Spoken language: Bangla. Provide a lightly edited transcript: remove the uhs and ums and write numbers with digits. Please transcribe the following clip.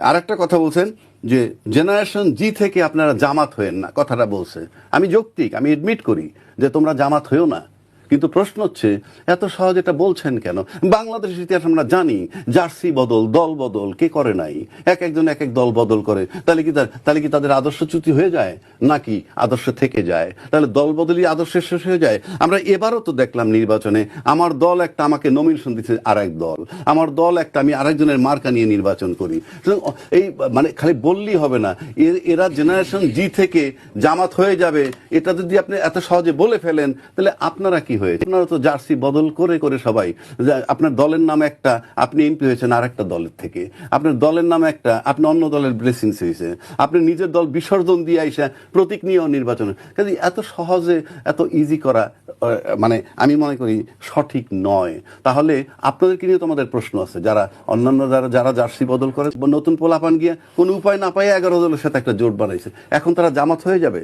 আর একটা কথা বলছেন যে জেনারেশন জি থেকে আপনারা জামাত হয়েন না, কথাটা বলছে। আমি যৌক্তিক, আমি এডমিট করি যে তোমরা জামাত হয়েও না, কিন্তু প্রশ্ন হচ্ছে এত সহজ এটা বলছেন কেন? বাংলাদেশের ইতিহাস আমরা জানি, জার্সি বদল, দল বদল কে করে নাই? একজন এক এক দল বদল করে, তাহলে কি তাদের আদর্শচ্যুতি হয়ে যায় নাকি আদর্শ থেকে যায়? তাহলে দল বদলই আদর্শের শেষ হয়ে যায়? আমরা এবারও তো দেখলাম নির্বাচনে আমার দল একটা আমাকে নমিনেশন দিচ্ছে আর এক দল, আমার দল একটা, আমি আরেকজনের মার্কা নিয়ে নির্বাচন করি। এই মানে খালি বললেই হবে না, এরা জেনারেশন জি থেকে জামাত হয়ে যাবে, এটা যদি আপনি এত সহজে বলে ফেলেন তাহলে আপনারা কি হয়েছে? আপনারা তো জার্সি বদল করে করে সবাই, আপনার দলের নাম একটা, আপনি এমপি হয়েছেন আর একটা দলের থেকে, আপনার দলের নাম একটা, আপনি অন্য দলের ব্লেসিংস হয়েছে, আপনি নিজের দল বিসর্জন দিয়ে আইসা প্রতীক নিয়েও নির্বাচন। কাজে এত সহজে এত ইজি করা মানে আমি মনে করি সঠিক নয়। তাহলে আপনাদেরকে নিয়ে তোমাদের প্রশ্ন আছে, যারা অন্যান্য যারা জার্সি বদল করে, নতুন পোলাপান গিয়ে কোনো উপায় না পায় 11 দলের সাথে একটা জোট বানাইছে, এখন তারা জামাত হয়ে যাবে।